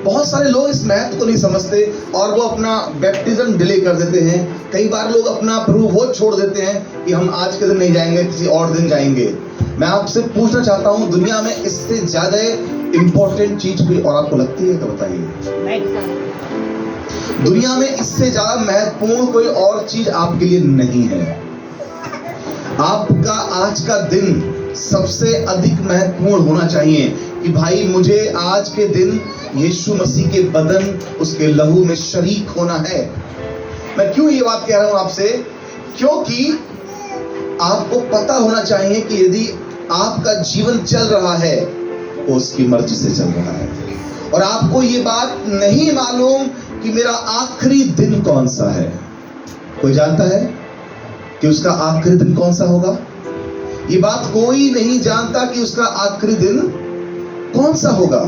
बहुत सारे लोग इस महत्व को नहीं समझते और वो अपना बैप्टिज्म डिले कर देते हैं। कई बार लोग अपना प्रभु भोज छोड़ देते हैं कि हम आज के दिन नहीं जाएंगे, किसी और दिन जाएंगे। मैं आपसे पूछना चाहता हूँ, दुनिया में इससे ज्यादा इंपॉर्टेंट चीज कोई और आपको लगती है तो बताइए। दुनिया में इससे ज्यादा महत्वपूर्ण कोई और चीज आपके लिए नहीं है। आपका आज का दिन सबसे अधिक महत्वपूर्ण होना चाहिए कि भाई मुझे आज के दिन यीशु मसीह के बदन, उसके लहू में शरीक होना है। मैं क्यों ये बात कह रहा हूं आपसे? क्योंकि आपको पता होना चाहिए कि यदि आपका जीवन चल रहा है वो उसकी मर्जी से चल रहा है, और आपको ये बात नहीं मालूम कि मेरा आखिरी दिन कौन सा है। कोई जानता है कि उसका आखिरी दिन कौन सा होगा? ये बात कोई नहीं जानता कि उसका आखिरी दिन कौन सा होगा।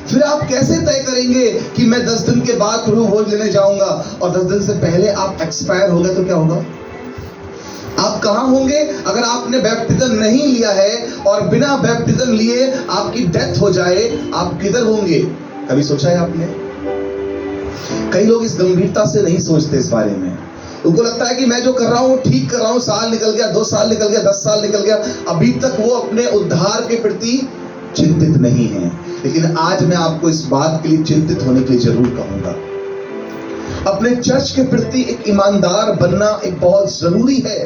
फिर आप कैसे तय करेंगे कि मैं 10 दिन के बाद प्रभु भोज लेने जाऊंगा, और 10 दिन से पहले आप एक्सपायर हो गए तो क्या होगा? आप कहां होंगे? अगर आपने बैप्टिज्म नहीं लिया है और बिना बैप्टिज्म लिए आपकी डेथ हो जाए, आप किधर होंगे? कभी सोचा है आपने? कई लोग इस गंभीरता से नहीं सोचते इस बारे में। उनको लगता है कि मैं जो कर रहा हूं ठीक कर रहा हूं, साल निकल गया, 2 साल निकल गया, 10 साल निकल गया, अभी तक वो अपने उद्धार के प्रति चिंतित नहीं है। लेकिन आज मैं आपको इस बात के लिए चिंतित होने के लिए जरूर कहूंगा। अपने चर्च के प्रति एक ईमानदार बनना एक बहुत जरूरी है।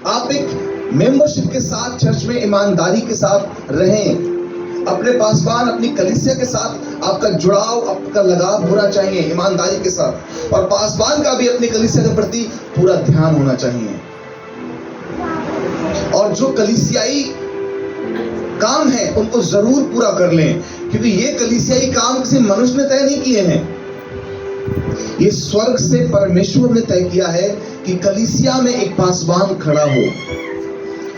आप एक मेंबरशिप के साथ चर्च में ईमानदारी के साथ रहें। अपने पासवान, अपनी कलीसिया के साथ आपका जुड़ाव, आपका लगाव होना चाहिए ईमानदारी के साथ, और पासवान का भी अपनी कलीसिया के प्रति पूरा ध्यान होना चाहिए। और जो कलीसियाई काम है उनको जरूर पूरा कर लें, क्योंकि ये कलीसियाई काम किसी मनुष्य ने तय नहीं किए हैं। ये स्वर्ग से परमेश्वर ने तय किया है कि कलीसिया में एक पासवान खड़ा हो,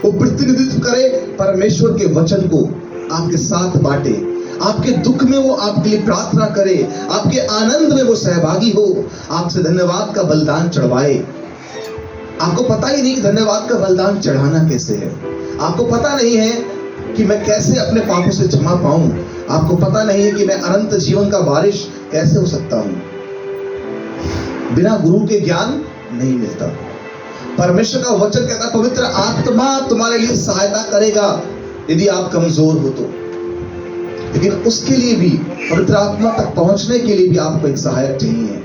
वो प्रतिनिधित्व करे परमेश्वर के वचन को, आपके साथ बांटे, आपके दुख में वो आपके लिए प्रार्थना करे, आपके आनंद में वो सहभागी हो, आपसे धन्यवाद का बलिदान चढ़वाए। आपको पता ही नहीं कि धन्यवाद का बलिदान चढ़ाना कैसे है। आपको पता नहीं है कि मैं कैसे अपने पापों से क्षमा पाऊं। आपको पता नहीं है कि मैं अनंत जीवन का वारिस कैसे हो सकता हूं। बिना गुरु के ज्ञान नहीं मिलता। परमेश्वर का वचन कहता है पवित्र आत्मा तुम्हारे लिए सहायता करेगा यदि आप कमजोर हो तो। लेकिन उसके लिए भी, पवित्र आत्मा तक पहुंचने के लिए भी आपको एक सहायक चाहिए।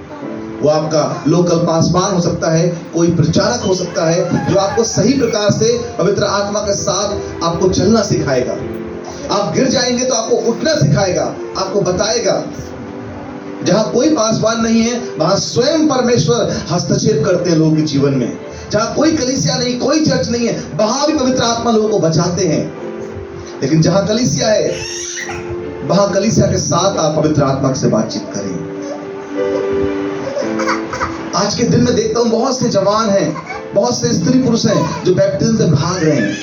वो आपका लोकल पासवान हो सकता है, कोई प्रचारक हो सकता है जो आपको सही प्रकार से पवित्र आत्मा के साथ आपको चलना सिखाएगा। आप गिर जाएंगे तो आपको उठना सिखाएगा, आपको बताएगा। जहां कोई पासवान नहीं है वहां स्वयं परमेश्वर हस्तक्षेप करते हैं लोगों के जीवन में। जहां कोई कलीसिया नहीं, कोई चर्च नहीं है, वहां भी पवित्र आत्मा लोगों को बचाते हैं। लेकिन जहां कलीसिया है वहां कलीसिया के साथ आप पवित्र आत्मा से बातचीत करें। आज के दिन में देखता हूं बहुत से जवान हैं, बहुत से स्त्री पुरुष हैं जो बैप्टिज्म से भाग रहे हैं,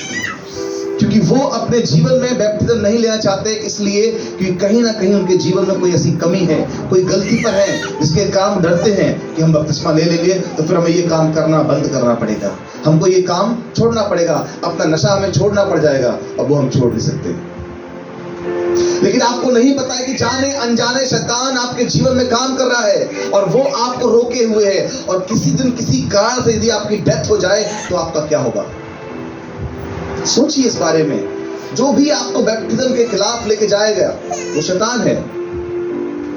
क्योंकि वो अपने जीवन में बैप्टिज्म नहीं लेना चाहते, इसलिए कि कहीं ना कहीं उनके जीवन में कोई ऐसी कमी है, कोई गलती पर है जिसके काम डरते हैं कि हम बपतिस्मा ले लेंगे तो फिर हमें ये काम करना बंद करना पड़ेगा, हमको ये काम छोड़ना पड़ेगा, अपना नशा हमें छोड़ना पड़ जाएगा, और वो हम छोड़ नहीं सकते। लेकिन आपको नहीं पता है कि जाने अनजाने शैतान आपके जीवन में काम कर रहा है और वो आपको रोके हुए है, और किसी दिन किसी कारण से यदि आपकी डेथ हो जाए तो आपका क्या होगा? सोचिए इस बारे में। जो भी आपको बैप्टिज्म के खिलाफ लेके जाएगा वो शैतान है।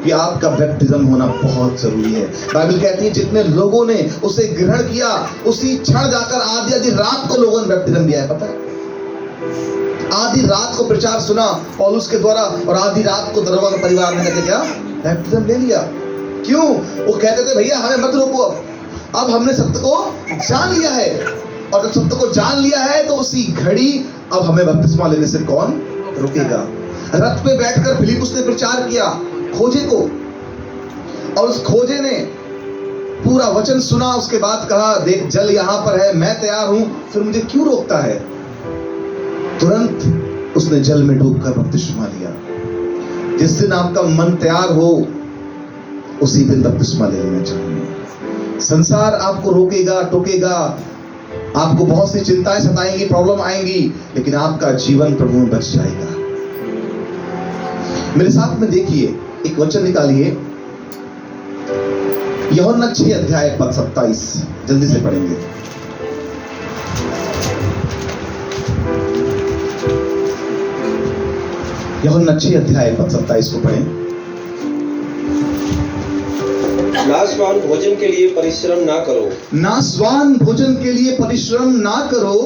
कि आपका बैप्टिज्म होना बहुत जरूरी है। बाइबल कहती है जितने लोगों ने उसे ग्रहण किया उसी क्षण जाकर आधी रात को लोगों ने बैप्टिज्म लिया है। पता है, आधी रात को प्रचार सुना पौलुस के द्वारा, और आधी रात को दरोगा के परिवार ने कहते क्या बैप्टिज्म ले लिया। क्यों? वो कहते थे भैया हमें मत रोको, अब हमने सत्य को जान लिया है, और जब सत्य को जान लिया है तो उसी घड़ी अब हमें बपतिस्मा लेने से कौन रोकेगा। रथ पे बैठकर फिलिपुस ने प्रचार किया खोजे को, और उस खोजे ने पूरा वचन सुना, उसके बाद कहा देख जल यहां पर है, मैं तैयार हूं, फिर मुझे क्यों रोकता है। तुरंत उसने जल में डूबकर बपतिस्मा लिया। जिस दिन आपका मन तैयार हो उसी दिन बपतिस्मा ले लेना चाहिए। संसार आपको रोकेगा, टोकेगा, आपको बहुत सी चिंताएं सताएंगी, प्रॉब्लम आएंगी, लेकिन आपका जीवन प्रभु में बच जाएगा। मेरे साथ में देखिए, एक वचन निकालिए, यूहन्ना 6 अध्याय पद 27, जल्दी से पढ़ेंगे। यूहन्ना 6 अध्याय पद 27 को पढ़ें। नाशवान भोजन के लिए परिश्रम ना करो, नाशवान भोजन के लिए परिश्रम ना करो,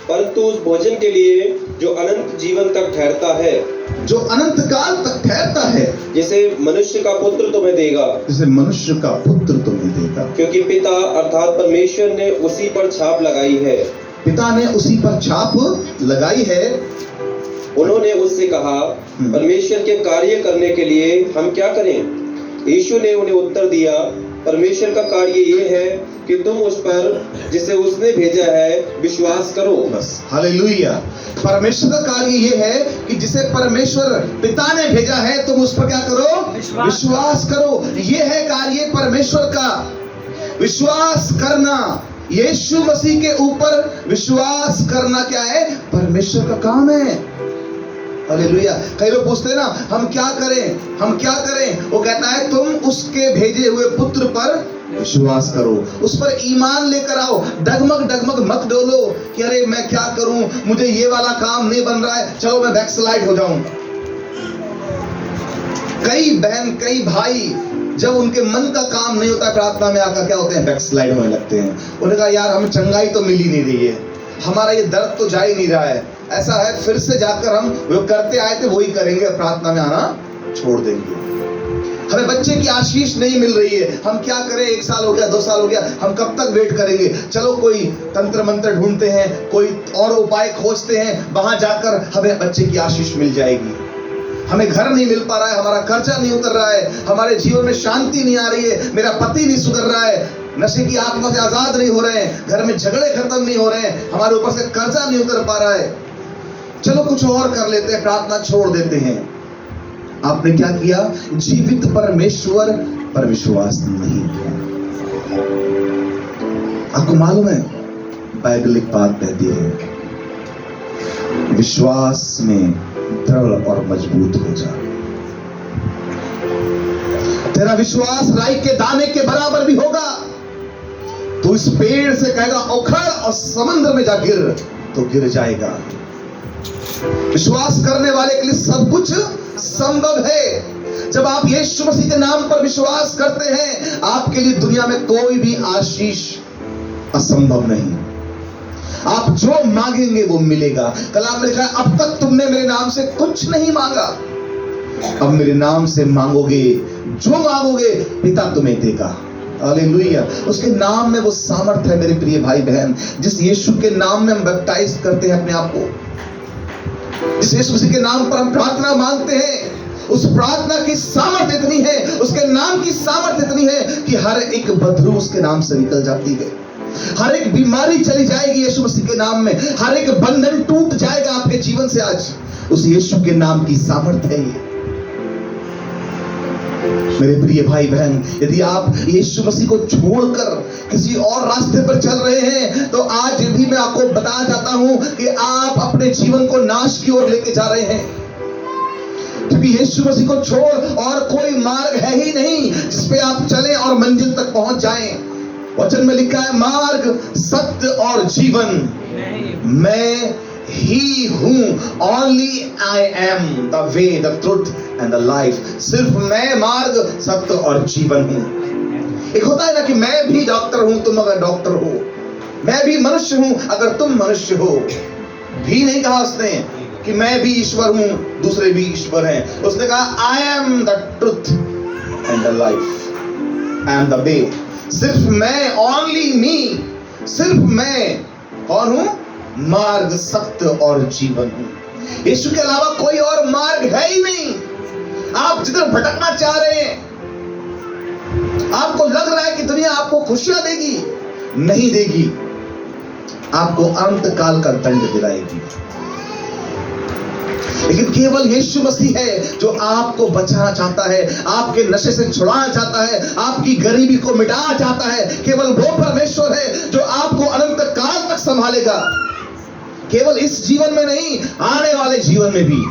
परंतु उस भोजन के लिए जो अनंत जीवन तक ठहरता है, जो अनंत काल तक ठहरता है, जिसे मनुष्य का पुत्र तुम्हें देगा, जिसे मनुष्य का पुत्र तुम्हें देगा। क्योंकि पिता अर्थात परमेश्वर ने उसी पर छाप लगाई है। पिता ने उसी पर छाप लगाई है। उन्होंने उससे कहा, परमेश्वर के कार्य करने के लिए हम क्या करें? यीशु ने उन्हें उत्तर दिया, परमेश्वर का कार्य ये है कि तुम उस पर जिसे उसने भेजा है विश्वास करो। बस, हालेलुया। परमेश्वर का कार्य ये है कि जिसे परमेश्वर पिता ने भेजा है तुम उस पर क्या करो? विश्वास करो। ये है कार्य परमेश्वर का, विश्वास करना। यीशु मसीह के ऊपर विश्वास करना क्या है? परमेश्वर का काम है। हालेलुया। कई लोग पूछते हैं ना, हम क्या करें, हम क्या करें? वो कहता है तुम उसके भेजे हुए पुत्र पर विश्वास करो, उस पर ईमान लेकर आओ। डगमग डगमग मत डोलो कि अरे मैं क्या करूं, मुझे ये वाला काम नहीं बन रहा है, चलो मैं बैकस्लाइड हो जाऊं। कई बहन, कई भाई जब उनके मन का काम नहीं होता प्रार्थना में आकर क्या होते हैं? बैकस्लाइड होने लगते हैं। उन्होंने कहा यार हमें चंगाई तो मिल ही नहीं रही है, हमारा ये दर्द तो जा ही नहीं रहा है, ऐसा है फिर से जाकर हम वो करते आए थे वही करेंगे, प्रार्थना में आना छोड़ देंगे। हमें बच्चे की आशीष नहीं मिल रही है, हम क्या करें? 1 साल हो गया, 2 साल हो गया, हम कब तक वेट करेंगे? चलो कोई तंत्र मंत्र ढूंढते हैं, कोई और उपाय खोजते हैं, वहां जाकर हमें बच्चे की आशीष मिल जाएगी। हमें घर नहीं मिल पा रहा है, हमारा कर्जा नहीं उतर रहा है, हमारे जीवन में शांति नहीं आ रही है, मेरा पति नहीं सुधर रहा है, नशे की आत्मा से आजाद नहीं हो रहे हैं, घर में झगड़े खत्म नहीं हो रहे हैं, हमारे ऊपर से कर्जा नहीं उतर पा रहा है, चलो कुछ और कर लेते हैं, प्रार्थना छोड़ देते हैं। आपने क्या किया? जीवित परमेश्वर पर विश्वास नहीं किया। आपको मालूम है बाइबल एक बात कहती है, विश्वास में दृढ़ और मजबूत हो जा। तेरा विश्वास राई के दाने के बराबर भी होगा तो इस पेड़ से कहेगा उखड़ और समुद्र में जा गिर, तो गिर जाएगा। विश्वास करने वाले के लिए सब कुछ संभव है। जब आप यीशु मसीह के नाम पर विश्वास करते हैं, आपके लिए दुनिया में कोई भी आशीष असंभव नहीं। आप जो मांगेंगे वो मिलेगा। कल आपने लिखा है, अब तक तुमने मेरे नाम से कुछ नहीं मांगा, अब मेरे नाम से मांगोगे, जो मांगोगे पिता तुम्हें देगा। हालेलुया। उसके नाम में वो सामर्थ है मेरे प्रिय भाई बहन। जिस यीशु के नाम में हम बैप्टाइज करते हैं अपने आप को, जिस यीशु मसीह के नाम पर हम प्रार्थना मांगते हैं, उस प्रार्थना की सामर्थ इतनी है, उसके नाम की सामर्थ इतनी है कि हर एक बदरू उसके नाम से निकल जाती है, हर एक बीमारी चली जाएगी यीशु मसीह के नाम में, हर एक बंधन टूट जाएगा आपके जीवन से। आज उस यीशु के नाम की सामर्थ है ये। मेरे प्रिय भाई बहन, यदि आप यीशु मसीह को छोड़कर किसी और रास्ते पर चल रहे हैं तो आज भी मैं आपको बताना चाहता हूं कि आप अपने जीवन को नाश की ओर लेके जा रहे हैं, क्योंकि यीशु मसीह को छोड़ और कोई मार्ग है ही नहीं जिसपे आप चलें और मंजिल तक पहुंच जाएं। वचन में लिखा है, मार्ग, सत्य और जीवन मैं ही हूं। Only I am the way, the truth and the life. सिर्फ मैं मार्ग, सत्य और जीवन हूं। एक होता है ना कि मैं भी डॉक्टर हूं, तुम अगर डॉक्टर हो, मैं भी मनुष्य हूं अगर तुम मनुष्य हो। भी नहीं कहा उसने कि मैं भी ईश्वर हूं, दूसरे भी ईश्वर हैं। उसने कहा I am the truth and the life, I am the way. सिर्फ मैं, ओनली मी, सिर्फ मैं कौन हूं? मार्ग, सत्य और जीवन हूं। यीशु के अलावा कोई और मार्ग है ही नहीं। आप जिधर भटकना चाह रहे हैं, आपको लग रहा है कि दुनिया आपको खुशियां देगी, नहीं देगी, आपको अंत काल का दंड दिलाएगी। लेकिन केवल यीशु मसीह है जो आपको बचाना चाहता है, आपके नशे से छुड़ाना चाहता है, आपकी गरीबी को मिटाना चाहता है। केवल वो परमेश्वर है जो आपको अनंत काल तक संभालेगा, केवल इस जीवन में नहीं, आने वाले जीवन में भी।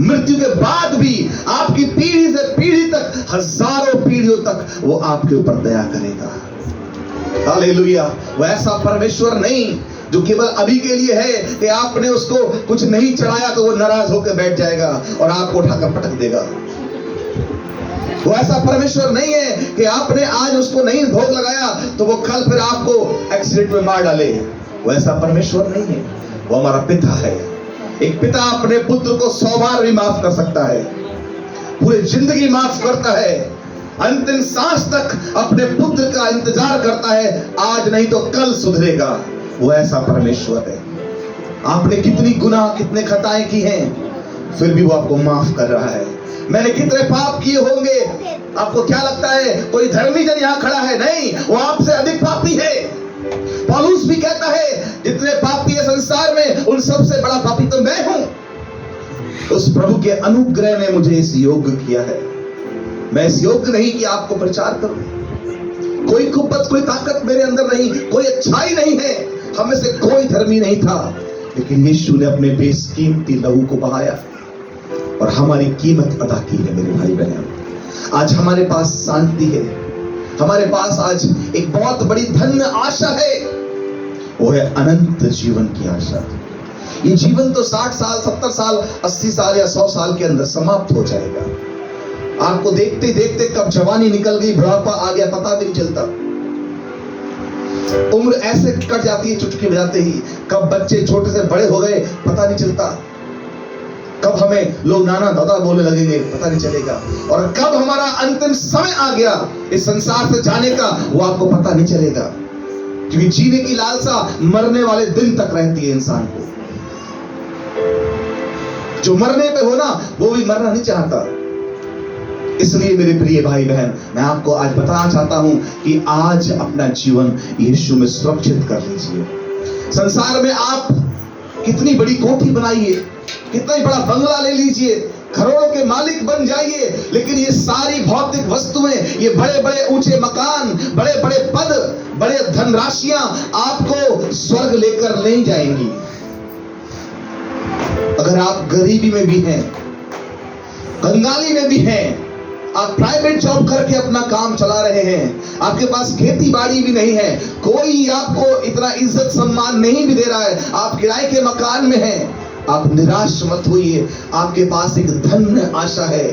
मृत्यु के बाद भी आपकी पीढ़ी से पीढ़ी तक, हजारों पीढ़ियों तक वो आपके ऊपर दया करेगा। हालेलुया। वो ऐसा परमेश्वर नहीं जो केवल अभी के लिए है कि आपने उसको कुछ नहीं चढ़ाया तो वो नाराज होकर बैठ जाएगा और आपको उठाकर पटक देगा। वो ऐसा परमेश्वर नहीं है कि आपने आज उसको नहीं भोग लगाया तो वो कल फिर आपको एक्सीडेंट में मार डाले। वो ऐसा परमेश्वर नहीं है। वो हमारा पिता है। एक पिता अपने पुत्र को 100 बार भी माफ कर सकता है, पूरी जिंदगी माफ करता है, अंतिम सांस तक अपने पुत्र का इंतजार करता है, आज नहीं तो कल सुधरेगा। वो ऐसा परमेश्वर है। आपने कितनी गुनाह, कितने खताएं की हैं, फिर भी वो आपको माफ कर रहा है। मैंने कितने पाप किए होंगे, आपको क्या लगता है कोई धर्मी जन यहां खड़ा है? नहीं, वो आपसे अधिक पापी है। पौलुस भी कहता है जितने पापी है संसार में उन सबसे बड़ा पापी तो मैं हूं। उस प्रभु के अनुग्रह ने मुझे इस योग्य किया है। मैं इस योग्य नहीं कि आपको प्रचार करूं। कोई कुव्वत, कोई ताकत मेरे अंदर नहीं, कोई अच्छाई नहीं है, हमें से कोई धर्मी नहीं था, लेकिन यीशु ने अपने बेशकीमती लहू को बहाया और हमारी कीमत अदा की है। मेरे भाई बहन, आज हमारे पास शांति है, हमारे पास आज एक बहुत बड़ी धन्य आशा है, वो है अनंत जीवन की आशा। ये जीवन तो 60 साल, 70 साल, 80 साल या 100 साल के अंदर समाप्त हो जाएगा। आपको देखते देखते कब जवानी निकल गई, बुढ़ापा आ गया, पता भी नहीं चलता। उम्र ऐसे कट जाती है चुटकी बजाते ही। कब बच्चे छोटे से बड़े हो गए पता नहीं चलता। कब हमें लोग नाना दादा बोलने लगेंगे पता नहीं चलेगा। और कब हमारा अंतिम समय आ गया इस संसार से जाने का, वो आपको पता नहीं चलेगा। क्योंकि जीने की लालसा मरने वाले दिन तक रहती है इंसान को। जो मरने पे हो ना, वो भी मरना नहीं चाहता। इसलिए मेरे प्रिय भाई बहन, मैं आपको आज बताना चाहता हूं कि आज अपना जीवन यीशु में सुरक्षित कर लीजिए। संसार में आप कितनी बड़ी कोठी बनाइए, कितना ही बड़ा बंगला ले लीजिए, करोड़ों के मालिक बन जाइए, लेकिन ये सारी भौतिक वस्तुएं, ये बड़े बड़े ऊंचे मकान, बड़े बड़े पद, बड़े धनराशियां आपको स्वर्ग लेकर नहीं जाएंगी। अगर आप गरीबी में भी हैं, कंगाली में भी हैं, आप प्राइवेट जॉब करके अपना काम चला रहे हैं, आपके पास खेती बाड़ी भी नहीं है, कोई आपको इतना इज्जत सम्मान नहीं भी दे रहा है, आप किराए के मकान में हैं, आप निराश मत होइए। आपके पास एक धन्य आशा है,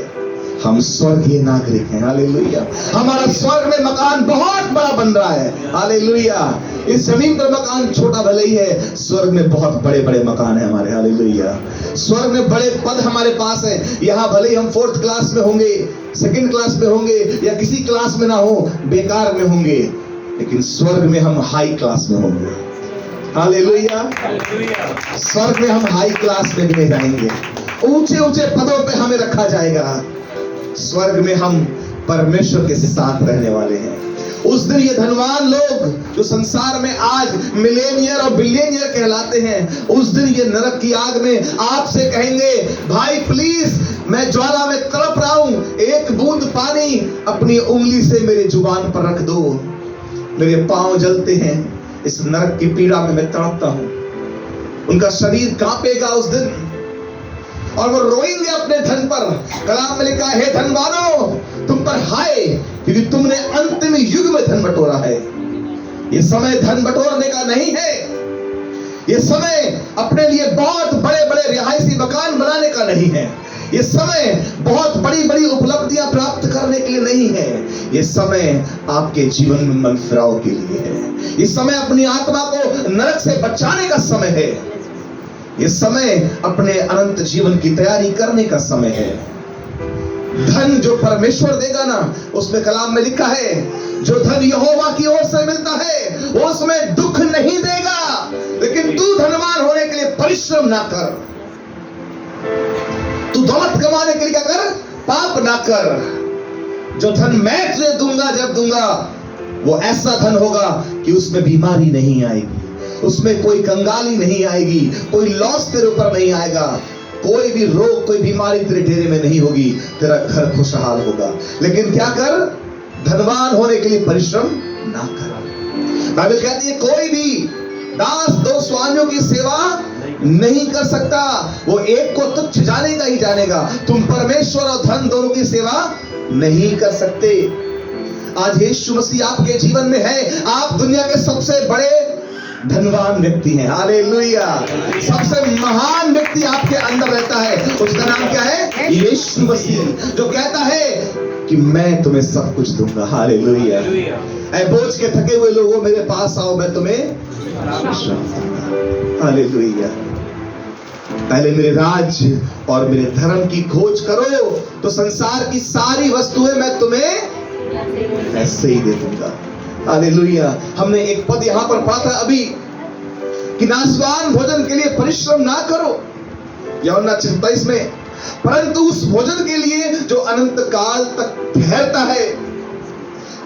हम स्वर्गीय नागरिक हैं। हालेलुया। हमारा स्वर्ग में मकान बहुत बड़ा बन रहा है। हालेलुया। इस जमीन पर मकान छोटा भले ही है, स्वर्ग में बहुत बड़े बड़े मकान है हमारे। हालेलुया। स्वर्ग में बड़े पद हमारे पास है। यहाँ भले ही हम 4th क्लास में होंगे, 2nd क्लास में होंगे, या किसी क्लास में ना हो, बेकार में होंगे, लेकिन स्वर्ग में हम हाई क्लास में होंगे। हालेलुया। स्वर्ग में हम हाई क्लास में भी जाएंगे, ऊंचे ऊंचे पदों पे हमें रखा जाएगा। स्वर्ग में हम परमेश्वर के साथ रहने वाले हैं। उस दिन ये धनवान लोग जो संसार में आज मिलेनियर और बिलियनियर कहलाते हैं, उस दिन ये नरक की आग में आपसे कहेंगे, भाई प्लीज, मैं ज्वाला में तड़प रहा हूं, एक बूंद पानी अपनी उंगली से मेरे जुबान पर रख दो, मेरे पांव जलते हैं, इस नरक की पीड़ा में मैं तड़पता हूं। उनका शरीर कांपेगा उस दिन और वो रोएंगे अपने धन पर। कलाम में लिखा है, हे धनवानों, तुम पर हाय, क्योंकि तुमने अंतिम युग में धन बटोरा है। ये समय धन बटोरने का नहीं है। ये समय अपने लिए बहुत बड़े बड़े रिहायशी मकान बनाने का नहीं है। ये समय बहुत बड़ी बड़ी उपलब्धियां प्राप्त करने के लिए नहीं है। ये समय आपके जीवन में मन फिराव के लिए है। ये समय अपनी आत्मा को नरक से बचाने का समय है। ये समय अपने अनंत जीवन की तैयारी करने का समय है। धन जो परमेश्वर देगा ना, उसमें कलाम में लिखा है, जो धन यहोवा की ओर से मिलता है वो उसमें दुख नहीं देगा। लेकिन तू धनवान होने के लिए परिश्रम ना कर, तू दौलत कमाने के लिए क्या कर, पाप ना कर। जो धन मैं तुझे दूंगा, जब दूंगा, वो ऐसा धन होगा कि उसमें बीमारी नहीं आएगी, उसमें कोई कंगाली नहीं आएगी, कोई लॉस तेरे ऊपर नहीं आएगा, कोई भी रोग, कोई बीमारी तेरे डेरे में नहीं होगी, तेरा घर खुशहाल होगा। लेकिन क्या कर, धनवान होने के लिए परिश्रम ना कर। बाइबल कहती है, कोई भी दास 2 स्वामियों की सेवा नहीं कर सकता। वो एक को तुच्छ जानेगा ही जानेगा। तुम परमेश्वर और धन दोनों की सेवा नहीं कर सकते। आज यीशु मसीह आपके जीवन में है, आप दुनिया के सबसे बड़े धनवान व्यक्ति हैं। हालेलुया। सबसे महान व्यक्ति आपके अंदर रहता है, उसका नाम क्या है? यीशु मसीह, जो कहता है कि मैं तुम्हें सब कुछ दूंगा। हालेलुया। ऐ बोझ के थके हुए लोगों, मेरे पास आओ, मैं तुम्हें हालेलुया। पहले मेरे राज्य और मेरे धर्म की खोज करो तो संसार की सारी वस्तुएं मैं तुम्हें ऐसे ही दे दूंगा। हालेलुया। हमने एक पद यहां पर पढ़ा था अभी कि नाशवान भोजन के लिए परिश्रम ना करो, यूहन्ना 23 में, परंतु उस भोजन के लिए जो अनंत काल तक ठहरता है,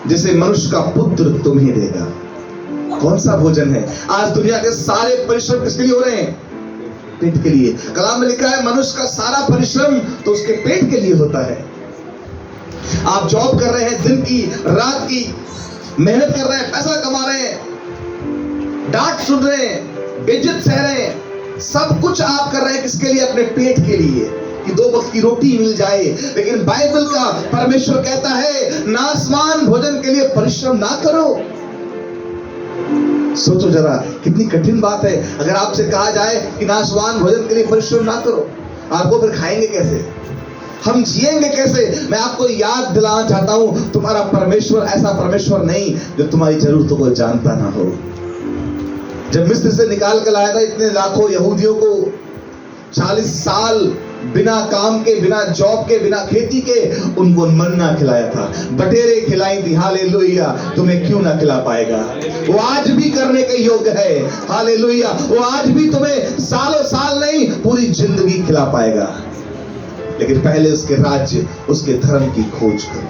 जिसे मनुष्य का पुत्र तुम्हें देगा। कौन सा भोजन है? आज दुनिया के सारे परिश्रम किसके लिए हो रहे हैं? पेट के लिए। कलाम में लिखा है मनुष्य का सारा परिश्रम तो उसके पेट के लिए होता है। आप जॉब कर रहे हैं, दिन की रात की मेहनत कर रहे हैं, पैसा कमा रहे हैं, डांट सुन रहे हैं, बेइज्जत सह रहे हैं, सब कुछ आप कर रहे हैं किसके लिए? अपने पेट के लिए, कि 2 वक्त की रोटी मिल जाए। लेकिन बाइबल का परमेश्वर कहता है नाशवान भोजन के लिए परिश्रम ना करो। सोचो जरा कितनी कठिन बात है। अगर आपसे कहा जाए कि नाशवान भोजन के लिए परिश्रम ना करो, आपको फिर खाएंगे कैसे? हम जिएंगे कैसे? मैं आपको याद दिलाना चाहता हूं, तुम्हारा परमेश्वर ऐसा परमेश्वर नहीं जो तुम्हारी जरूरतों को जानता ना हो। जब मिस्र से निकाल कर लाया था इतने लाखों यहूदियों को, 40 साल बिना काम के, बिना जॉब के, बिना खेती के उनको मन्ना खिलाया था, बटेरे खिलाई थी। हालेलुया। तुम्हें क्यों ना खिला पाएगा? वो आज भी करने के योग्य है। हालेलुया। वो आज भी तुम्हें सालों साल नहीं, पूरी जिंदगी खिला पाएगा। लेकिन पहले उसके राज्य, उसके धर्म की खोज करो,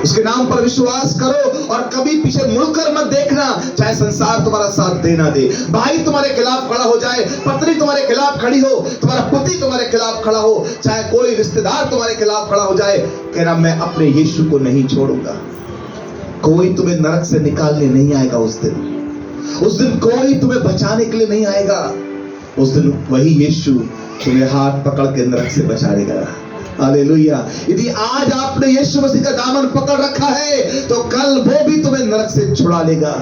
उसके नाम पर विश्वास करो और कभी पीछे मुड़कर मत देखना। चाहे संसार तुम्हारा साथ देना दे, भाई तुम्हारे खिलाफ खड़ा हो जाए, पत्नी तुम्हारे खिलाफ खड़ी हो, तुम्हारा पति तुम्हारे खिलाफ खड़ा हो, चाहे कोई रिश्तेदार तुम्हारे खिलाफ खड़ा हो जाए, कहना मैं अपने यीशु को नहीं छोड़ूंगा। कोई तुम्हें नरक से निकालने नहीं आएगा उस दिन कोई तुम्हें बचाने के लिए नहीं आएगा। उस दिन वही यीशु तुम्हें हाथ पकड़ के नरक से बचाएगा। हालेलुया। यदि आज आपने यीशु मसीह का दामन पकड़ रखा है तो कल वो भी तुम्हें नरक से छुड़ा लेगा।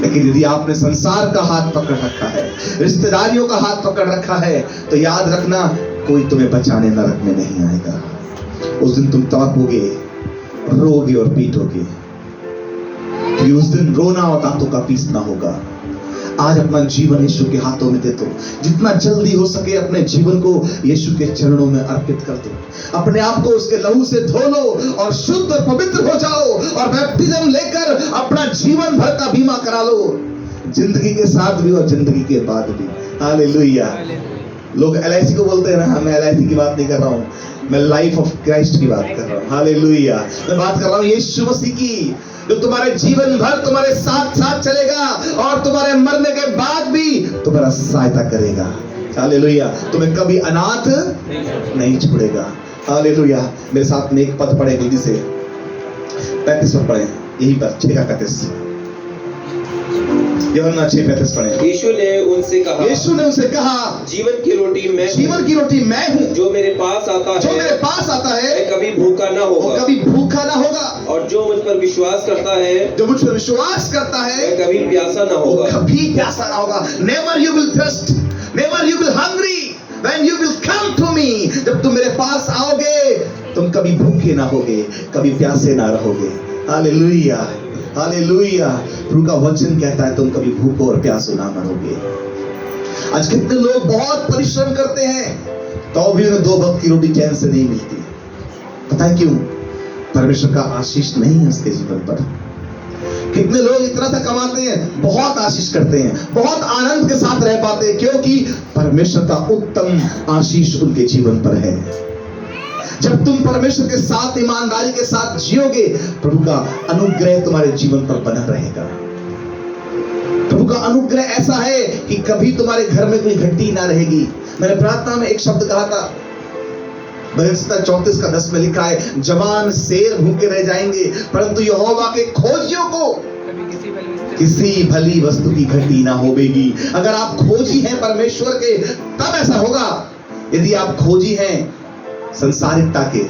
लेकिन यदि आपने संसार का हाथ पकड़ रखा है, रिश्तेदारियों का हाथ पकड़ रखा है, तो याद रखना कोई तुम्हें बचाने नरक में नहीं आएगा। उस दिन तुम तड़पोगे, रोगे और पीटोगे, कि उस दिन रोना और दांतों का पीसना होगा। आज अपना जीवन यीशु के हाथों में दे दो। जितना जल्दी हो सके अपने जीवन को यीशु के चरणों में अर्पित कर दो। अपने आप को उसके लहू से धो लो और शुद्ध और पवित्र हो जाओ और बैप्टिज्म लेकर अपना जीवन भर का बीमा करा लो, जिंदगी के साथ भी और जिंदगी के बाद भी। हालेलुया। लोग LIC को बोलते हैं ना, मैं LIC की बात नहीं कर रहा हूँ, मैं लाइफ ऑफ क्राइस्ट की बात कर रहा हूँ। हालेलुया। मैं बात कर रहा हूँ यीशु मसीह की, जो तुम्हारे जीवन भर तुम्हारे साथ साथ चलेगा और तुम्हारे मरने के बाद भी तुम्हारा सहायता करेगा। हालेलुया। तुम्हें कभी अनाथ नहीं छोड़ेगा। हालेलुया। मेरे साथ में एक पद पढ़े जल्दी से, 35 पद पढ़े, यही पर 6 का 35, यूहन्ना 6:35 पढ़े। यीशु ने उनसे कहा जीवन की रोटी मैं हूँ, जो मेरे पास आता है कभी भूखा ना होगा, और जो मुझ पर विश्वास करता है कभी प्यासा ना होगा। Never you will thirst, never you will hungry when you will come to me। जब तुम मेरे पास आओगे तुम कभी भूखे ना होगे, कभी प्यासे ना रहोगे। हालेलुया। हालेलुया। प्रभु का वचन कहता है तुम कभी भूखो और प्यासो ना मरोगे। आज कितने लोग बहुत परिश्रम करते हैं तो भी उन्हें 2 वक्त की रोटी चैन से नहीं मिलती। पता है क्यों? परमेश्वर का आशीष नहीं है उसके जीवन पर। कितने लोग इतना सा कमाते हैं, बहुत आशीष करते हैं, बहुत आनंद के साथ रह पाते हैं, क्योंकि परमेश्वर का उत्तम आशीष उनके जीवन पर है। जब तुम परमेश्वर के साथ ईमानदारी के साथ जियोगे, प्रभु का अनुग्रह तुम्हारे जीवन पर बना रहेगा। प्रभु का अनुग्रह ऐसा है कि कभी तुम्हारे घर में कोई घटी ना रहेगी। मैंने प्रार्थना में एक शब्द कहा था, भजन 34 का 10 में लिखा है, जवान शेर भूखे रह जाएंगे परंतु यहोवा के खोजियों को किसी भली वस्तु की घटी ना होगी। अगर आप खोजी हैं परमेश्वर के तब ऐसा होगा। यदि आप खोजी हैं संसारिकता के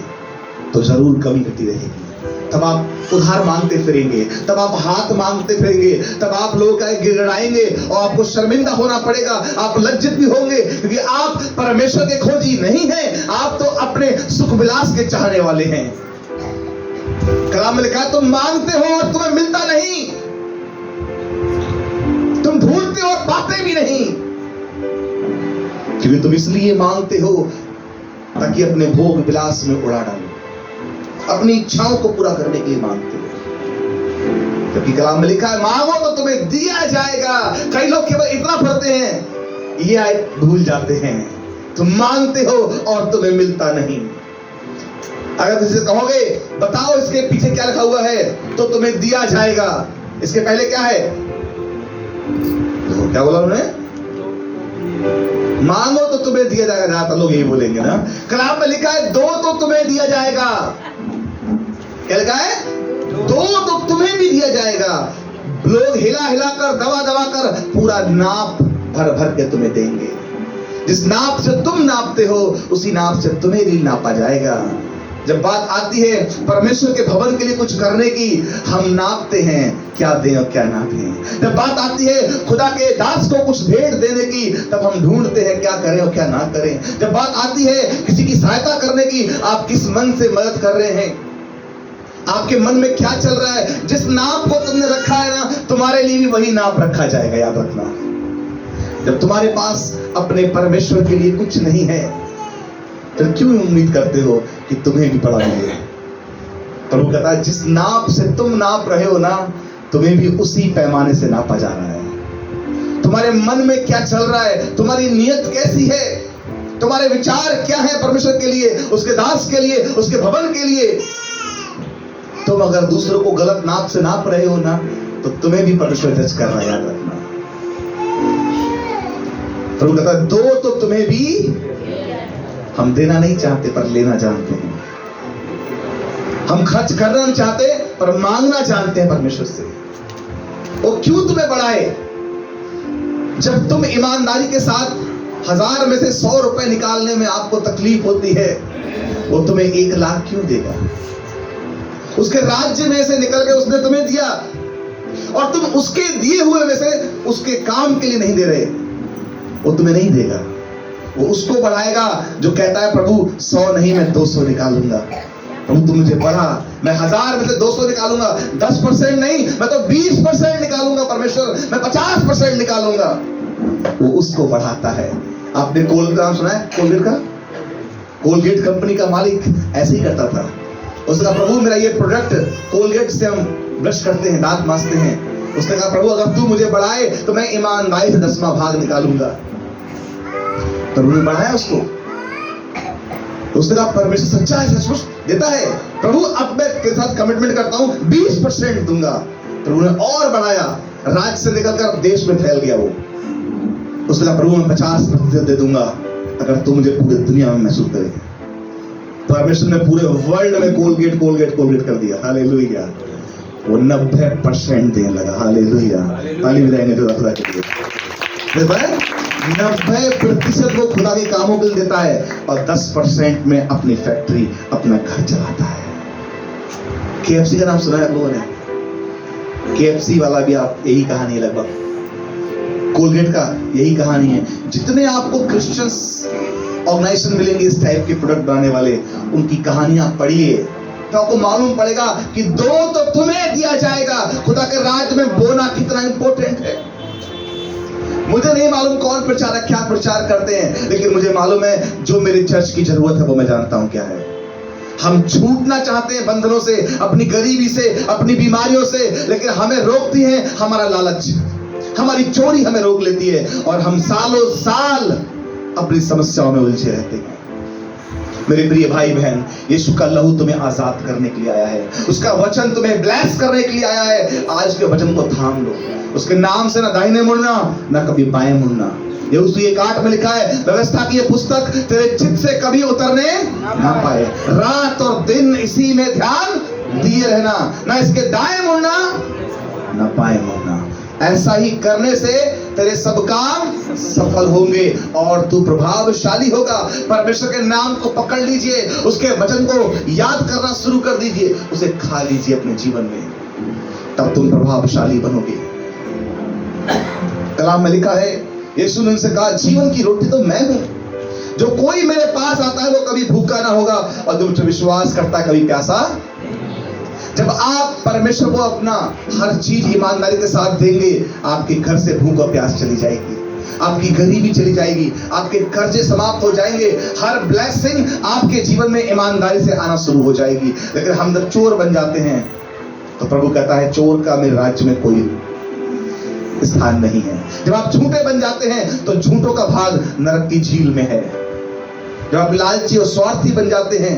तो जरूर कमी घटी रहेगी। तब आप उधार मांगते फिरेंगे, तब आप हाथ मांगते फिरेंगे, तब आप लोगों का गिड़गिड़ाएंगे और आपको शर्मिंदा होना पड़ेगा। आप लज्जित भी होंगे क्योंकि आप परमेश्वर के खोजी नहीं हैं, आप तो अपने सुख विलास के चाहने वाले हैं। कलाम में लिखा है तुम मांगते हो और तुम्हें मिलता नहीं, तुम ढूंढते हो और पाते भी नहीं, क्योंकि तुम इसलिए मांगते हो ताकि अपने भोग विलास में उड़ा डालो, अपनी इच्छाओं को पूरा करने के लिए मांगते हो। क्योंकि कलाम में लिखा है मांगो तो तुम्हें दिया जाएगा। कई लोग केवल इतना पढ़ते हैं, ये आयत भूल जाते हैं। तुम मांगते हो और तुम्हें मिलता नहीं। अगर तुझे कहोगे बताओ इसके पीछे क्या लिखा हुआ है, तो तुम्हें दिया जाएगा। इसके पहले क्या है, क्या बोला उन्होंने? मांगो तो तुम्हें दिया जाएगा। ज्यादातर लोग यही बोलेंगे ना। कलाम में लिखा है दो तो तुम्हें दिया जाएगा। क्या लिखा है? दो तो तुम्हें भी दिया जाएगा। लोग हिला हिला कर दबा दबा कर पूरा नाप भर भर के तुम्हें देंगे। जिस नाप से तुम नापते हो उसी नाप से तुम्हें भी नापा जाएगा। जब बात आती है परमेश्वर के भवन के लिए कुछ करने की, हम नापते हैं क्या दें और क्या ना दें। जब बात आती है खुदा के दास को कुछ भेंट देने की, तब हम ढूंढते हैं क्या करें और क्या ना करें। जब बात आती है किसी की सहायता करने की, आप किस मन से मदद कर रहे हैं, आपके मन में क्या चल रहा है। जिस नाप को तुमने रखा है ना, तुम्हारे लिए भी वही नाप रखा जाएगा, याद रखना। जब तुम्हारे पास अपने परमेश्वर के लिए कुछ नहीं है, तो क्यों उम्मीद करते हो कि तुम्हें भी बड़ा मिले। प्रभु कहता है जिस नाप से तुम नाप रहे हो ना, तुम्हें भी उसी पैमाने से नापा जा रहा है। तुम्हारे मन में क्या चल रहा है, तुम्हारी नीयत कैसी है, तुम्हारे विचार क्या है परमेश्वर के लिए, उसके दास के लिए, उसके भवन के लिए। तुम अगर दूसरों को गलत नाप से नाप रहे हो ना, तो तुम्हें भी परमेश्वर जज कर रहा है, याद रखना। प्रभु कहता है दो तो तुम्हें भी। हम देना नहीं चाहते पर लेना जानते हैं। हम खर्च करना नहीं चाहते पर मांगना जानते हैं परमेश्वर से। वो क्यों तुम्हें बढ़ाए? जब तुम ईमानदारी के साथ 1000 में से 100 रुपए निकालने में आपको तकलीफ होती है, वो तुम्हें 1 लाख क्यों देगा? उसके राज्य में से निकल के उसने तुम्हें दिया और तुम उसके दिए हुए में से उसके काम के लिए नहीं दे रहे, वो तुम्हें नहीं देगा। वो उसको बढ़ाएगा जो कहता है प्रभु 100 नहीं मैं 200 निकालूंगा। प्रभु तू मुझे बढ़ा, मैं 1000 में से 200 निकालूंगा। 10% नहीं, मैं तो 20% निकालूंगा परमेश्वर, मैं 50% निकालूंगा। वो उसको बढ़ाता है। आपने कोलगेट का नाम सुना है? कोलगेट का, कोलगेट कंपनी का मालिक ऐसे ही करता था। उसने कहा प्रभु मेरा ये प्रोडक्ट, कोलगेट से हम ब्रश करते हैं, दांत मांजते हैं। उसने कहा प्रभु अगर तू मुझे बढ़ाए तो मैं ईमानदारी से 10वां भाग निकालूंगा। प्रभु ने बढ़ाया उसको। उसने कहा परमेश्वर सच्चा है, सचमुच देता है। प्रभु अब मैं तेरे साथ कमिटमेंट करता हूं 20% दूंगा। प्रभु ने और बढ़ाया, राज्य से निकलकर देश में फैल गया वो। उसने कहा प्रभु मैं 50% दे दूंगा अगर तू मुझे पूरी दुनिया में महसूस करे। परमेश्वर ने पूरे वर्ल्ड में कोलगेट कोलगेट कोलगेट कर दिया। हालेलुया। वो 90% देने लगा। हालेलुया। ताली बजाएंगे तो खुदा के लिए। 90% वो खुदा के कामों के लिए देता है और 10% में अपनी फैक्ट्री, अपना घर चलाता है। KFC का नाम सुना है आप लोगों ने? KFC वाला भी आप यही कहानी है लगभग। कोलगेट का यही कहानी है। जितने आपको क्रिश्चियंस ऑर्गेनाइजेशन मिलेंगे इस टाइप के प्रोडक्ट बनाने वाले, उनकी कहानियां पढ़िए तो आपको मालूम पड़ेगा कि दो तो तुम्हें दिया जाएगा। खुदा के राज्य में बोना कितना इंपॉर्टेंट है। मुझे नहीं मालूम कौन प्रचारक क्या प्रचार करते हैं, लेकिन मुझे मालूम है जो मेरी चर्च की जरूरत है वो मैं जानता हूं क्या है। हम छूटना चाहते हैं बंधनों से, अपनी गरीबी से, अपनी बीमारियों से, लेकिन हमें रोकती है हमारा लालच, हमारी चोरी हमें रोक लेती है और हम सालों साल अपनी समस्याओं में उलझे रहते हैं। मेरे प्रिय भाई बहन, यीशु का लहू तुम्हें आजाद करने के लिए आया है। उसका वचन तुम्हें ब्लेस करने के लिए आया है। आज के वचन को थाम लो। उसके नाम से ना दाहिने मुड़ना ना कभी बाएं मुड़ना। यहोशू 1:8 में लिखा है व्यवस्था की ये पुस्तक तेरे चित्त से कभी उतरने ना पाए। रात और दिन इसी में ध्यान दिए रहना, ना इसके दाएं मुड़ना ना बाएं मुड़ना। ऐसा ही करने से तेरे सब काम सफल होंगे और तू प्रभावशाली होगा। परमेश्वर के नाम को पकड़ लीजिए, उसके वचन को याद करना शुरू कर दीजिए, उसे खा लीजिए अपने जीवन में, तब तुम प्रभावशाली बनोगे। कलाम में लिखा है, यीशु ने उनसे कहा, जीवन की रोटी तो मैं हूं, जो कोई मेरे पास आता है वो कभी भूखा ना होगा और जो मुझ पर विश्वास करता है कभी प्यासा। जब आप परमेश्वर को अपना हर चीज ईमानदारी के साथ देंगे, आपके घर से भूख और प्यास चली जाएगी, आपकी गरीबी चली जाएगी, आपके कर्जे समाप्त हो जाएंगे, हर ब्लेसिंग आपके जीवन में ईमानदारी से आना शुरू हो जाएगी। लेकिन हम जब चोर बन जाते हैं तो प्रभु कहता है, चोर का मेरे राज्य में कोई स्थान नहीं है। जब आप झूठे बन जाते हैं तो झूठों का भाग नरक की झील में है। जब आप लालची और स्वार्थी बन जाते हैं,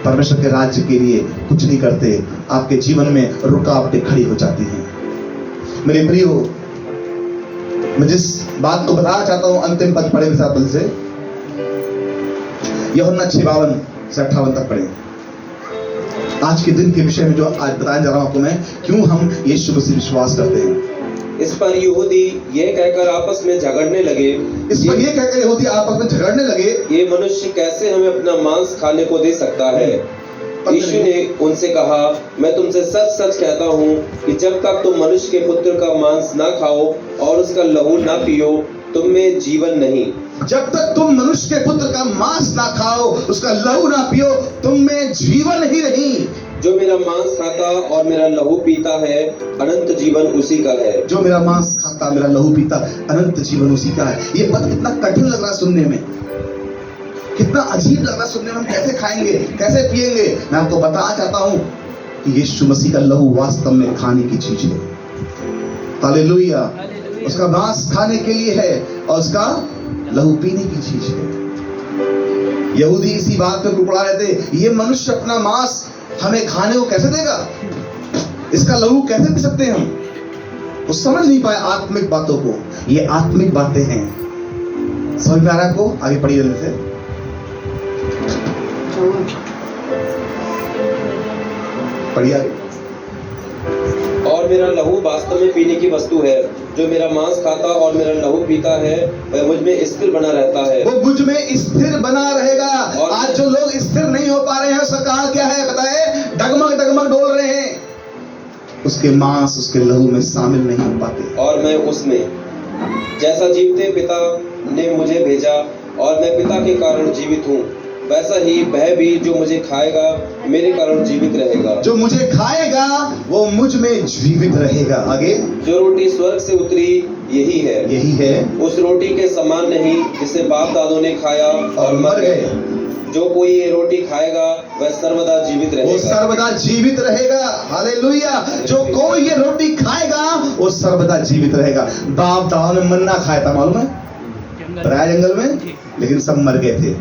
परमेश्वर के राज्य के लिए कुछ नहीं करते, आपके जीवन में रुकावटें खड़ी हो जाती हैं। मेरे प्रियो, मैं जिस बात को बताना चाहता हूं, अंतिम पद पढ़े मेरे साथ से, यूहन्ना 6:52 से 58 तक पढ़े। आज के दिन के विषय में जो आज बताने जा रहा हूं आपको मैं, क्यों हम यीशु मसीह विश्वास करते हैं। इस पर यहूदी ये कहकर आपस में झगड़ने लगे, ये मनुष्य कैसे हमें अपना मांस खाने को दे सकता है। यीशु ने उनसे कहा, मैं तुमसे सच सच कहता हूँ कि जब तक तुम मनुष्य के पुत्र का मांस ना खाओ और उसका लहू ना पियो, तुम में जीवन नहीं। जब तक तुम मनुष्य के पुत्र का मांस ना खाओ, उसका लहू ना पियो, तुम में जीवन ही नहीं। जो मेरा मांस खाता और मेरा लहू पीता है, अनंत जीवन उसी का है। जो मेरा मांस खाता, मेरा लहू पीता, अनंत जीवन उसी का है। ये पद कितना कठिन लग रहा है सुनने में, कितना अजीब लग रहा है सुनने में। हम कैसे खाएंगे, कैसे पिएंगे? मैं आपको बताना चाहता हूं कि यीशु मसीह का लहू वास्तव में खाने की चीज है। हालेलुया। उसका मांस खाने के लिए है और उसका लहू पीने की चीज है। यहूदी इसी बात पे कुपड़ा रहे थे, ये मनुष्य अपना मांस हमें खाने को कैसे देगा, इसका लहू कैसे पी सकते हैं हम? वो समझ नहीं पाए आत्मिक बातों को। ये आत्मिक बातें हैं। समझ में आ रहा है आपको? आगे पढ़िए जल्दी से, पढ़िए आगे। और मेरा लहू वास्तव में पीने की वस्तु है, जो मेरा मांस खाता और मेरा लहू पीता है वह मुझ में स्थिर बना रहता है। वो मुझ में स्थिर बना रहेगा। आज जो लोग स्थिर नहीं हो पा रहे हैं, उसका कारण क्या है बताए? डगमग डगमग डोल रहे हैं, उसके मांस उसके लहू में शामिल नहीं हो पाते। और मैं उसमें जैसा जीवते पिता ने मुझे भेजा और मैं पिता के कारण जीवित हूँ, वैसा ही वह भी जो मुझे खाएगा मेरे कारण जीवित रहेगा। जो मुझे खाएगा वो मुझ में जीवित रहेगा। आगे, जो रोटी स्वर्ग से उतरी यही है, उस रोटी के समान नहीं जिसे बाप दादों ने खाया और मर गए। जो कोई ये रोटी खाएगा वह सर्वदा जीवित रहेगा। वो सर्वदा जीवित रहेगा। हालेलुया। जो कोई ये रोटी खाएगा वो सर्वदा जीवित रहेगा। बाप दादों ने मन्ना खाया था, मालूम है, राय जंगल में, लेकिन सब मर गए थे।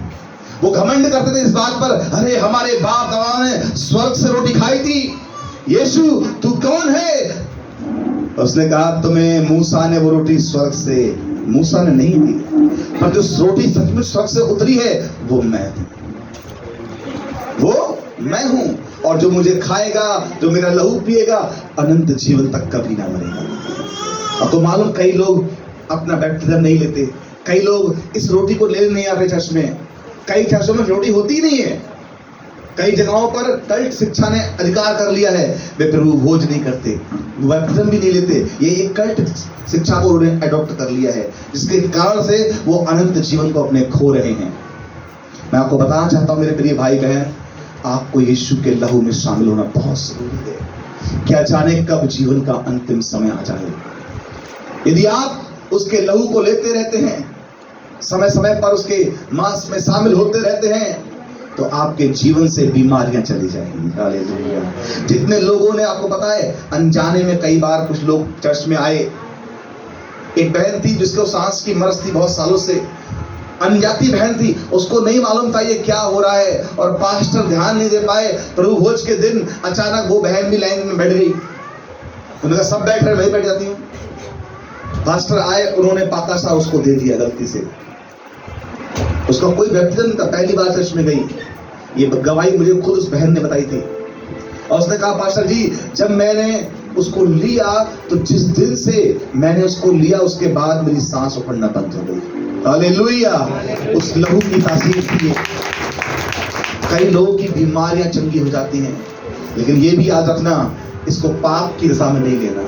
वो घमंड करते थे इस बात पर, अरे हमारे बाप दादा ने स्वर्ग से रोटी खाई थी, यीशु तू कौन है? उसने कहा, तुम्हें मूसा ने वो रोटी स्वर्ग से, मूसा ने नहीं दी, पर जो रोटी सचमुच स्वर्ग से उतरी है वो मैं हूं, वो मैं हूं। और जो मुझे खाएगा, जो मेरा लहू पिएगा, अनंत जीवन तक कभी ना मरेगा। अब तो मालूम, कई लोग अपना बैप्टिज्म नहीं लेते, कई लोग इस रोटी को लेने नहीं आते चर्च में, कई चर्चों में रोटी होती नहीं है, कई जगहों पर कल्ट शिक्षा ने अधिकार कर लिया है, वे प्रभु भोज नहीं करते, बैप्टिज्म भी नहीं लेते। ये एक कल्ट शिक्षा को उन्होंने अडॉप्ट कर लिया है, जिसके कारण से वो अनंत जीवन को अपने खो रहे हैं। मैं आपको बताना चाहता हूं मेरे प्रिय भाई बहन, आपको यीशु के लहू में शामिल होना बहुत जरूरी है। क्या जाने कब जीवन का अंतिम समय आ जाए। यदि आप उसके लहू को लेते रहते हैं, समय समय पर उसके मांस में शामिल होते रहते हैं, तो आपके जीवन से बीमारियां चली जाएंगी। हालेलुया। जितने लोगों ने, आपको पता है, अनजाने में कई बार कुछ लोग चर्च में आए। एक बहन थी जिसको सांस की मरज थी बहुत सालों से, अनजाती बहन थी, उसको नहीं मालूम था ये क्या हो रहा है, और पास्टर ध्यान नहीं दे पाए। प्रभु भोज के दिन अचानक वो बहन भी लाइन में बैठ गई। उन्होंने कहा सब बैठ रहे, मैं बैठ जाती हूँ। पास्टर आए, उन्होंने पाकाशा उसको दे दिया गलती से। उसका कोई बैप्टिज्म नहीं था, पहली बार चर्च में गई। ये गवाही मुझे खुद उस बहन ने बताई थी। और उसने कहा, पास्टर जी, जब मैंने उसको लिया तो जिस दिन से मैंने उसको लिया उसके बाद मेरी सांस उखड़ना बंद हो गई। हालेलुया, उस लहू की तासीर की। कई लोगों की बीमारियां चंगी हो जाती हैं, लेकिन ये भी याद रखना, इसको पाप की दिशा में नहीं लेना,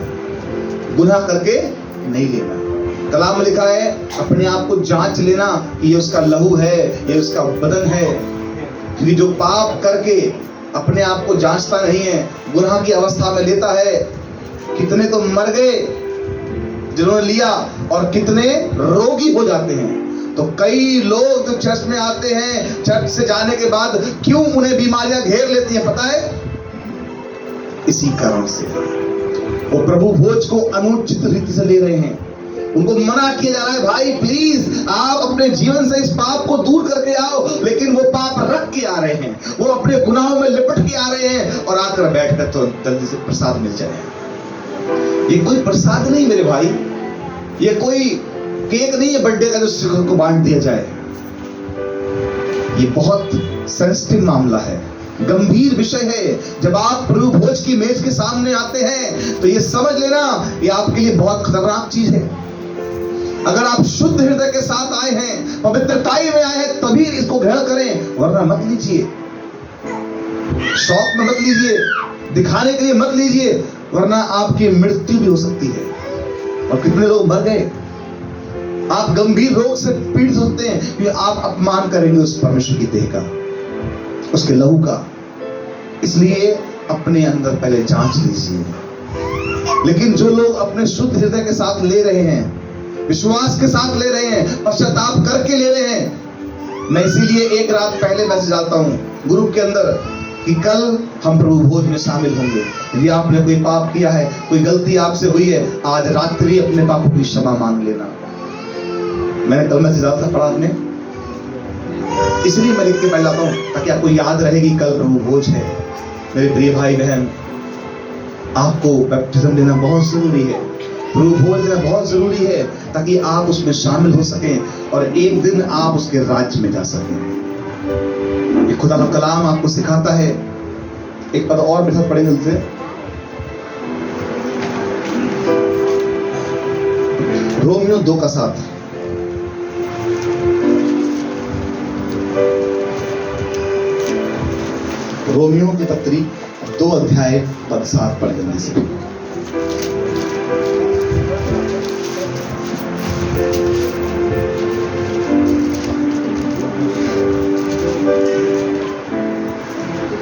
गुनाह करके नहीं लेना। कलाम में लिखा है अपने आप को जांच लेना कि ये उसका लहू है, ये उसका बदन है। क्योंकि जो पाप करके अपने आप को जांचता नहीं है, गुनाह की अवस्था में लेता है, कितने तो मर गए जिन्होंने लिया और कितने रोगी हो जाते हैं। तो कई लोग जो चर्च में आते हैं, चर्च से जाने के बाद क्यों उन्हें बीमारियां घेर लेती हैं पता है? इसी कारण से वो प्रभु भोज को अनुचित रीति से ले रहे हैं। उनको मना किया जा रहा है, भाई प्लीज आप अपने जीवन से इस पाप को दूर करके आओ, लेकिन वो पाप रख के आ रहे हैं, वो अपने गुनाहों में लिपट के आ रहे हैं और आकर बैठकर तो जल्दी से प्रसाद मिल जाए। ये कोई प्रसाद नहीं मेरे भाई, ये कोई केक नहीं है बर्थडे का जो शिखर को बांट दिया जाए। ये बहुत सेंसिटिव मामला है, गंभीर विषय है। जब आप प्रभु भोज की मेज के सामने आते हैं तो ये समझ लेना ये आपके लिए बहुत खतरनाक चीज है। अगर आप शुद्ध हृदय के साथ आए हैं, पवित्रताई में आए हैं, तभी इसको ग्रहण करें, वरना मत लीजिए। शौक में मत लीजिए, दिखाने के लिए मत लीजिए, वरना आपकी मृत्यु भी हो सकती है। और कितने लोग मर गए। आप गंभीर रोग से पीड़ित होते हैं क्योंकि आप अपमान करेंगे उस परमेश्वर की देह का, उसके लहू का। इसलिए अपने अंदर पहले जांच लीजिए। लेकिन जो लोग अपने शुद्ध हृदय के साथ ले रहे हैं, विश्वास के साथ ले रहे हैं, पश्चाताप करके ले रहे हैं, मैं इसीलिए एक रात पहले मैसेज डालता हूं ग्रुप के अंदर कि कल हम प्रभु भोज में शामिल होंगे। यदि आपने कोई पाप किया है, कोई गलती आपसे हुई है, आज रात्रि अपने पापों की क्षमा मांग लेना। मैंने कल मैसेज डाला था, पढ़ा आपने? इसलिए मैं लिख के पहले आता हूं ताकि आपको याद रहेगी कल प्रभु भोज है। मेरे प्रिय भाई बहन, आपको बैप्टिज्म लेना बहुत जरूरी है, प्रभु भोज लेना बहुत जरूरी है, ताकि आप उसमें शामिल हो सकें और एक दिन आप उसके राज्य में जा सकें। ये खुदा का कलाम आपको सिखाता है। एक पद और मेरे साथ पढ़ेंगे उनसे, रोमियो 2:7। रोमियो की पत्री 2 अध्याय पद 7 पढ़ जल्दी से।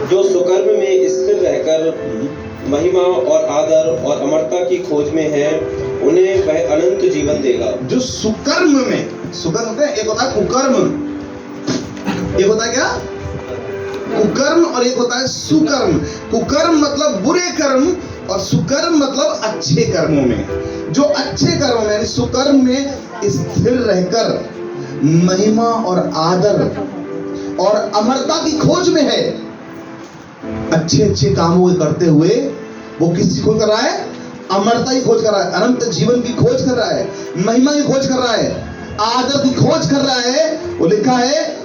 जो सुकर्म में स्थिर रहकर महिमा और आदर और अमरता की खोज में है, उन्हें वह अनंत जीवन देगा। जो सुकर्म में, सुकर्म होता है, एक होता है कुकर्म, एक होता है क्या? कुकर्म, और एक होता है सुकर्म। कुकर्म मतलब बुरे कर्म और सुकर्म मतलब अच्छे कर्मों में। जो अच्छे कर्मों में, सुकर्म में स्थिर रहकर महिमा और आदर और अमरता की खोज में है। अच्छे अच्छे कामों को करते हुए वो किसकी खोज कर रहा है? अमरता की खोज कर रहा है, अनंत जीवन की खोज कर रहा है, महिमा की खोज कर रहा है, आदर की खोज कर रहा है। वो लिखा है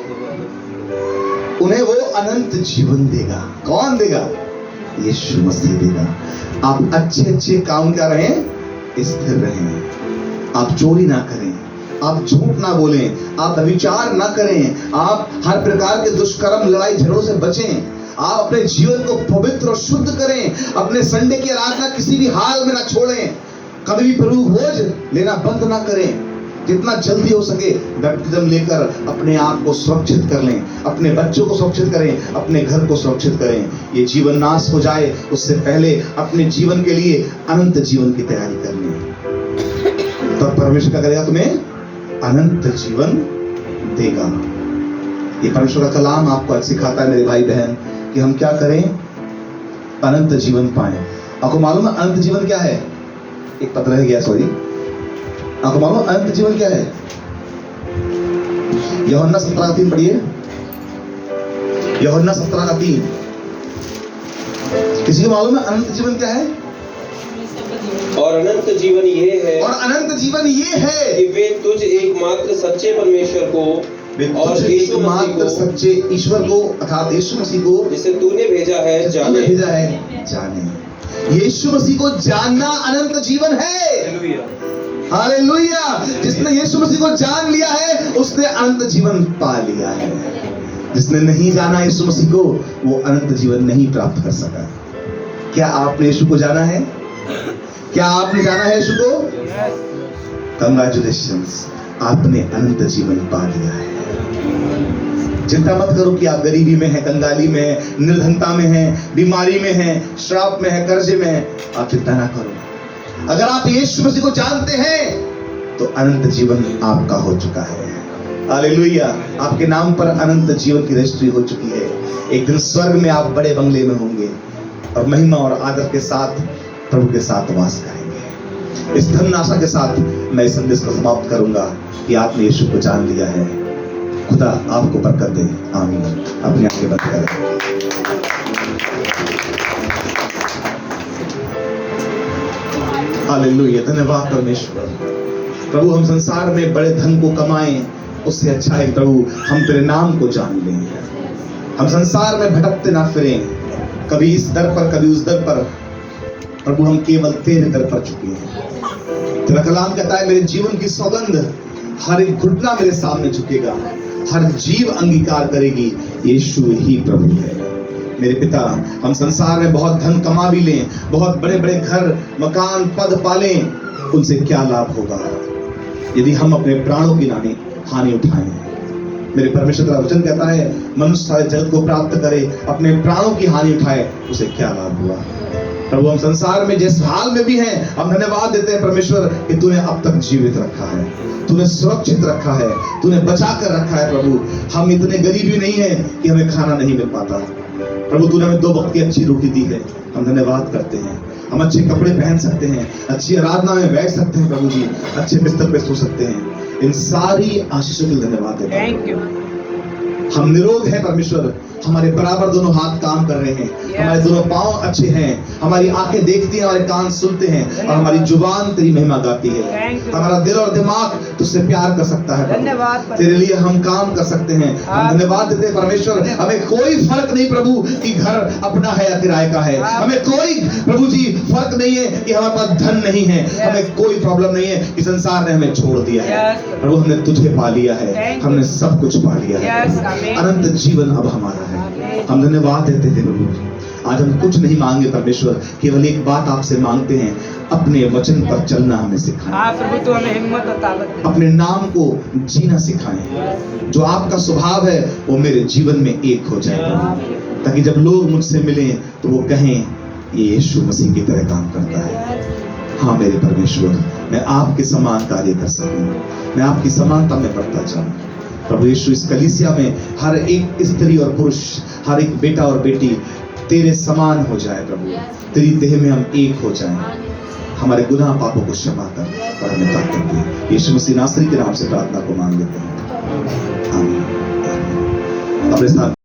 उन्हें वो अनंत जीवन देगा। कौन देगा? यीशु मसीह देगा। आप अच्छे अच्छे काम कर रहे हैं, स्थिर रहें। आप चोरी ना करें, आप झूठ ना बोलें, आप व्यभिचार ना करें, आप हर प्रकार के दुष्कर्म, लड़ाई झगड़ों से बचें। आप अपने जीवन को पवित्र और शुद्ध करें। अपने संडे की आराधना किसी भी हाल में ना छोड़ें। कभी भी प्रभु भोज लेना बंद ना करें। जितना जल्दी हो सके बैप्टिज्म लेकर अपने आप को सुरक्षित कर लें, अपने बच्चों को सुरक्षित करें, अपने घर को सुरक्षित करें। ये जीवन नाश हो जाए उससे पहले अपने जीवन के लिए अनंत जीवन की तैयारी कर लें। तब परमेश्वर क्या करेगा? तुम्हें अनंत जीवन देगा। ये परमेश्वर का कलाम आपको आज सिखाता है मेरे भाई बहन कि हम क्या करें? अनंत जीवन पाएं। आपको मालूम है अनंत जीवन क्या है? एक पद रह गया, सॉरी। आपको मालूम अनंत जीवन क्या है? यूहन्ना 17:3 पढ़िए। यूहन्ना 17:3। किसी को मालूम है अनंत जीवन क्या है? और अनंत जीवन ये है, और अनंत जीवन ये है कि वे तुझ एकमात्र सच्चे परमेश्वर को और यीशु मसीह को, सच्चे ईश्वर को अर्थात यीशु मसीह को जिसे तूने भेजा है, जाने। भेजा है, जाने। यीशु मसीह को जानना अनंत जीवन है। हालेलुया। जिसने यीशु मसीह को जान लिया है उसने अनंत जीवन पा लिया है। जिसने नहीं जाना यीशु मसीह को वो अनंत जीवन नहीं प्राप्त कर सका। क्या आपने यीशु को जाना है? क्या आपने जाना है यीशु को? कंग्रेचुलेशंस, आपने अनंत जीवन पा लिया है। चिंता मत करो कि आप गरीबी में हैं, कंगाली में हैं, निर्धनता में हैं, बीमारी में हैं, श्राप में हैं, कर्जे में हैं। आप चिंता ना करो। अगर आप यीशु मसीह को जानते हैं तो अनंत जीवन आपका हो चुका है। हालेलुया। आपके नाम पर अनंत जीवन की रजिस्ट्री हो चुकी है। एक दिन स्वर्ग में आप बड़े बंगले में होंगे और महिमा और आदर के साथ प्रभु के साथ वास करेंगे। इस धन आशा के साथ मैं इस संदेश को समाप्त करूंगा कि आपने यीशु को जान लिया है। खुदा आपको बरकत दे। आमीन। अपनी आंखें बंद करें। हालेलुया। धन्यवाद परमेश्वर। प्रभु, हम संसार में बड़े धन को कमाएं, उससे अच्छा है प्रभु हम तेरे नाम को जान लें। हम संसार में भटकते ना फिरें, कभी इस दर पर कभी उस दर पर। प्रभु, हम केवल तेरे दर पर चुके हैं। तेरा कलाम कहता है मेरे जीवन की सौगंध, हर एक घुटना मेरे सामने झुकेगा, हर जीव अंगीकार करेगी यीशु ही प्रभु है। मेरे पिता, हम संसार में बहुत धन कमा भी लें, बहुत बड़े बड़े घर मकान पद पालें, उनसे क्या लाभ होगा यदि हम अपने प्राणों की हानि उठाएं। मेरे परमेश्वर का वचन कहता है मनुष्य सारे जगत को प्राप्त करे, अपने प्राणों की हानि उठाए, उसे क्या लाभ हुआ। प्रभु, हम संसार में जिस हाल में भी हैं, हम धन्यवाद देते हैं परमेश्वर कि तूने अब तक जीवित रखा है, तूने सुरक्षित रखा है, तूने बचा कर रखा है। प्रभु, हम इतने गरीब भी नहीं है कि हमें खाना नहीं मिल पाता। प्रभु, तूने हमें 2 वक्त की अच्छी रोटी दी है, हम धन्यवाद करते हैं। हम अच्छे कपड़े पहन सकते हैं, अच्छी आराधना में बैठ सकते हैं प्रभु जी, अच्छे बिस्तर पे सो सकते हैं। इन सारी आशीषों के लिए धन्यवाद देते हैं। हम निरोग हैं परमेश्वर, हमारे बराबर दोनों हाथ काम कर रहे हैं, हमारे दोनों पांव अच्छे हैं, हमारी आंखें देखती हैं, हमारे कान सुनते हैं और हमारी जुबान तेरी महिमा गाती है। हमारा दिल और दिमाग तुझसे प्यार कर सकता है। धन्यवाद, तेरे लिए हम काम कर सकते हैं। हम धन्यवाद देते हैं परमेश्वर। हमें कोई फर्क नहीं प्रभु कि घर अपना है या किराए का है, हमें कोई प्रभु जी फर्क नहीं है कि हमारे पास धन नहीं है, हमें कोई प्रॉब्लम नहीं है कि संसार ने हमें छोड़ दिया है। प्रभु, हमने तुझे पा लिया है, हमने सब कुछ पा लिया है। अनंत जीवन अब हमारा है। हम धन्यवाद देते थे प्रभु। आज हम कुछ नहीं मांगे परमेश्वर, केवल एक बात आपसे मांगते हैं, अपने वचन पर चलना हमें सिखाएं। प्रभु, तू हमें हिम्मत और ताकत दे। अपने नाम को जीना सिखाएं। जो आपका स्वभाव है वो मेरे जीवन में एक हो जाए, ताकि जब लोग मुझसे मिलें तो वो कहें ये यीशु मसीह की तरह काम करता है। हाँ मेरे परमेश्वर, मैं आपके समान कार्य कर सकूं, मैं आपकी समानता में बढ़ता जाऊं। प्रभु यीशु, इस कलीसिया में हर एक स्त्री और पुरुष, हर एक बेटा और बेटी तेरे समान हो जाए प्रभु, तेरी देह में हम एक हो जाएं। हमारे गुनाह पापों को क्षमा कर और हमें ताकत दे। यीशु मसीह नासरी के नाम से प्रार्थना को मांग लेते हैं। आमीन। अपने साथ